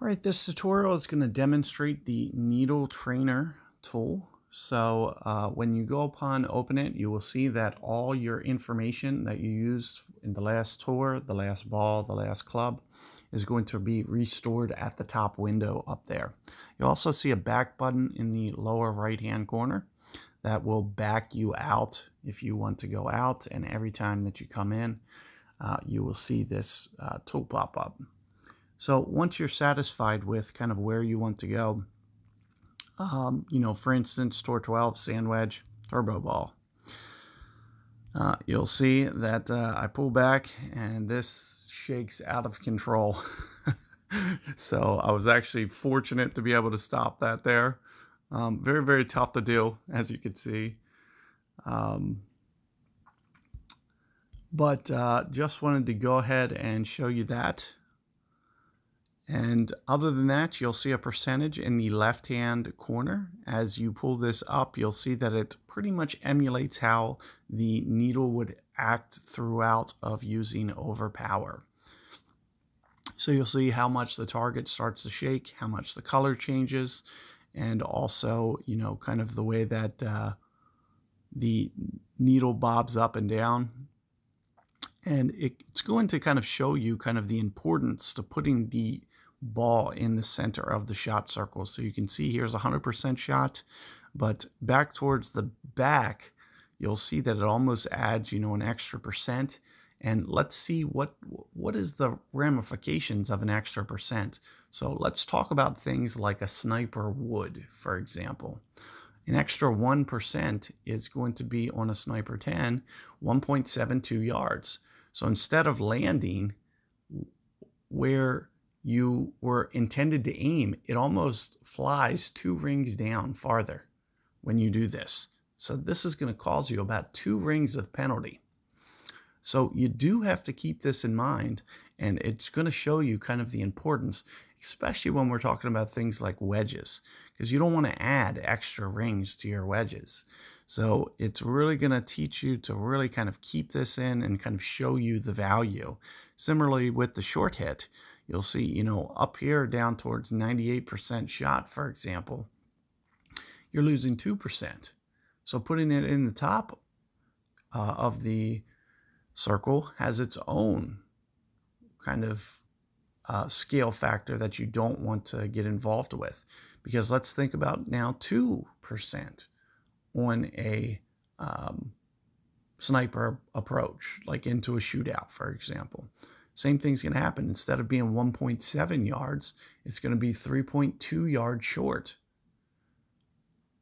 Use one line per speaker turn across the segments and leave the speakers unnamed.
All right, this tutorial is going to demonstrate the needle trainer tool. So when you go upon open it, you will see that all your information that you used in the last tour, the last ball, the last club is going to be restored at the top window up there. You also see a back button in the lower right hand corner that will back you out if you want to go out, and every time that you come in, you will see this tool pop up. So once you're satisfied with kind of where you want to go, for instance, Tour 12, sand wedge, turbo ball, you'll see that I pull back and this shakes out of control. So I was actually fortunate to be able to stop that there. Very, very tough to do, as you can see. But just wanted to go ahead and show you that. And other than that, you'll see a percentage in the left-hand corner. As you pull this up, you'll see that it pretty much emulates how the needle would act throughout of using overpower. So you'll see how much the target starts to shake, how much the color changes, and also, kind of the way that the needle bobs up and down. And it's going to kind of show you kind of the importance to putting the ball in the center of the shot circle. So you can see here's a 100% shot, but back towards the back, you'll see that it almost adds, an extra percent. And let's see what is the ramifications of an extra percent. So let's talk about things like a sniper would, for example. An extra 1% is going to be on a sniper 10, 1.72 yards. So instead of landing where you were intended to aim, it almost flies 2 rings down farther when you do this. So this is going to cause you about 2 rings of penalty. So you do have to keep this in mind, and it's going to show you kind of the importance, especially when we're talking about things like wedges, because you don't want to add extra rings to your wedges. So it's really going to teach you to really kind of keep this in and kind of show you the value. Similarly with the short hit, you'll see, up here down towards 98% shot, for example, you're losing 2%. So putting it in the top of the circle has its own kind of scale factor that you don't want to get involved with. Because let's think about now 2% on a sniper approach, like into a shootout, for example. Same thing's going to happen. Instead of being 1.7 yards, it's going to be 3.2 yards short.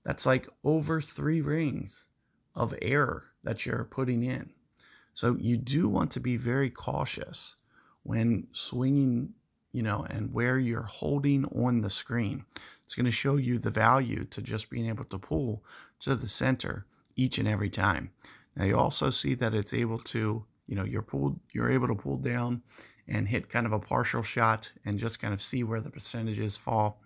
That's like over 3 rings of error that you're putting in. So you do want to be very cautious when swinging, and where you're holding on the screen. It's going to show you the value to just being able to pull to the center each and every time. Now you also see that it's able to, you're able to pull down and hit kind of a partial shot and just kind of see where the percentages fall.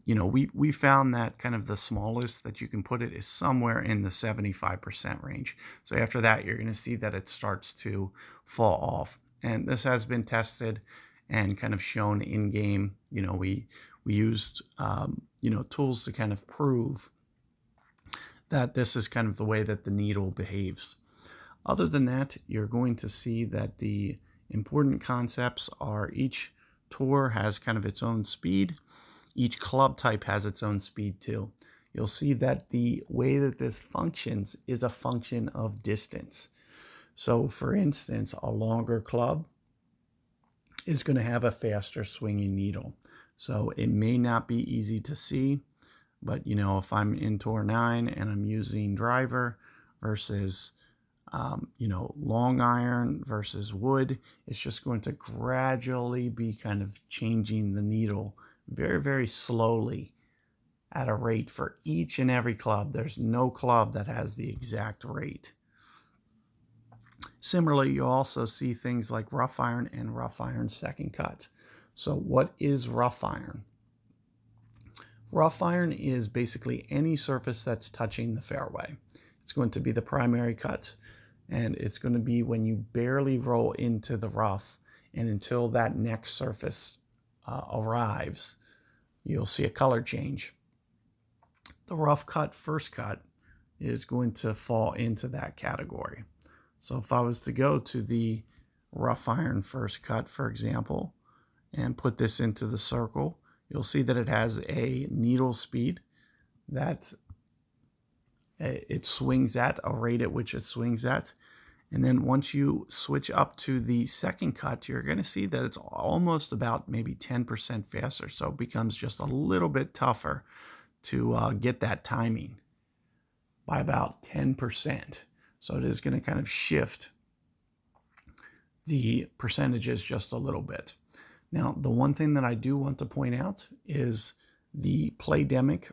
We found that kind of the smallest that you can put it is somewhere in the 75% range. So after that, you're going to see that it starts to fall off. And this has been tested and kind of shown in game. We used, tools to kind of prove that this is kind of the way that the needle behaves. Other than that, you're going to see that the important concepts are each tour has kind of its own speed. Each club type has its own speed too. You'll see that the way that this functions is a function of distance. So for instance, a longer club is going to have a faster swinging needle. So it may not be easy to see, but if I'm in Tour 9 and I'm using driver versus long iron versus wood, it's just going to gradually be kind of changing the needle very, very slowly at a rate for each and every club. There's no club that has the exact rate. Similarly, you'll also see things like rough iron and rough iron second cut. So what is rough iron? Rough iron is basically any surface that's touching the fairway. It's going to be the primary cut, and it's going to be when you barely roll into the rough and until that next surface arrives, you'll see a color change. The rough cut first cut is going to fall into that category. So if I was to go to the rough iron first cut, for example, and put this into the circle, you'll see that it has a needle speed that it swings at, a rate at which it swings at. And then once you switch up to the second cut, you're going to see that it's almost about maybe 10% faster. So it becomes just a little bit tougher to get that timing by about 10%. So it is going to kind of shift the percentages just a little bit. Now, the one thing that I do want to point out is the Playdemic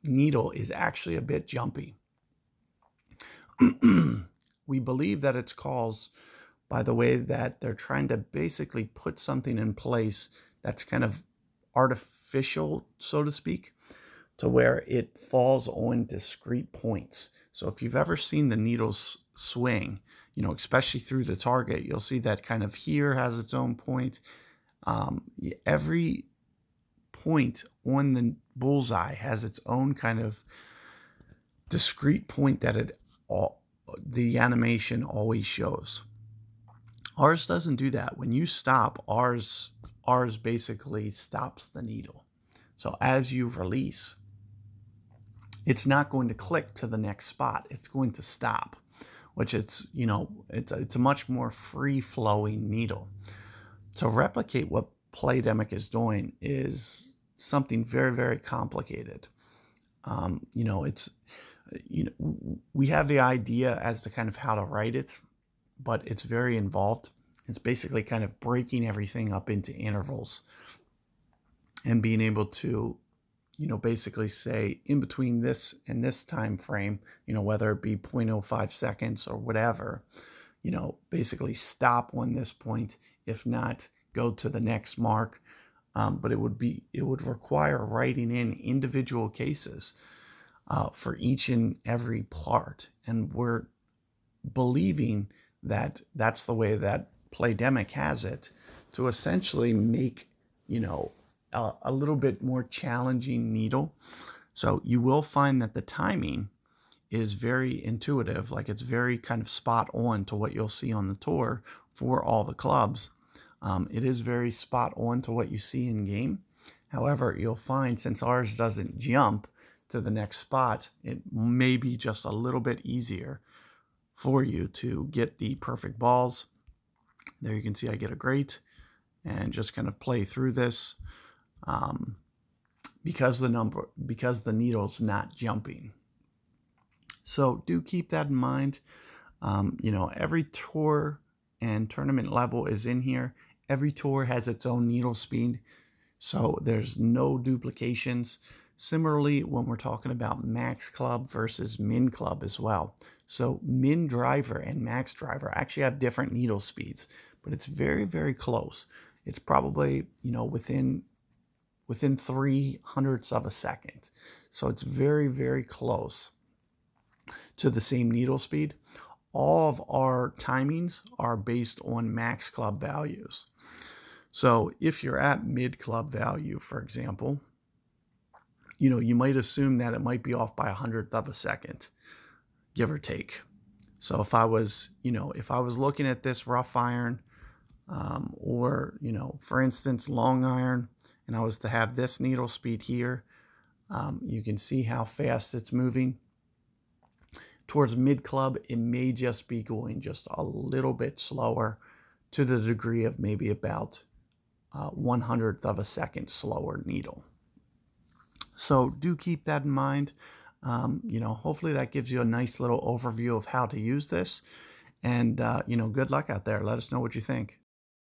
needle is actually a bit jumpy. We believe that it's caused by the way that they're trying to basically put something in place that's kind of artificial, so to speak, to where it falls on discrete points. So if you've ever seen the needles swing, you know, especially through the target, you'll see that kind of here has its own point. Every point on the bullseye has its own kind of discrete point that the animation always shows. Ours doesn't do that. When you stop, ours basically stops the needle. So as you release, it's not going to click to the next spot. It's going to stop, which it's a much more free-flowing needle. To replicate what Playdemic is doing is something very, very complicated. We have the idea as to kind of how to write it, but it's very involved. It's basically kind of breaking everything up into intervals and being able to, basically say in between this and this time frame, whether it be 0.05 seconds or whatever, basically stop on this point. If not, go to the next mark. But it would require writing in individual cases for each and every part. And we're believing that that's the way that Playdemic has it, to essentially make, a little bit more challenging needle. So you will find that the timing is very intuitive, like it's very kind of spot on to what you'll see on the tour for all the clubs. It is very spot on to what you see in game. However, you'll find since ours doesn't jump to the next spot, it may be just a little bit easier for you to get the perfect balls. There you can see I get a great, and just kind of play through this because the needle's not jumping. So do keep that in mind. Every tour and tournament level is in here. Every tour has its own needle speed, so there's no duplications. Similarly, when we're talking about max club versus min club as well. So min driver and max driver actually have different needle speeds, but it's very, very close. It's probably, within 0.03 of a second. So it's very, very close to the same needle speed. All of our timings are based on max club values. So if you're at mid club value, for example, you might assume that it might be off by 1/100th of a second, give or take. So if I was looking at this rough iron, or, for instance, long iron, and I was to have this needle speed here, you can see how fast it's moving. Towards mid club, it may just be going just a little bit slower, to the degree of maybe about 1/100th of a second slower needle. So do keep that in mind. Hopefully that gives you a nice little overview of how to use this. And, good luck out there. Let us know what you think.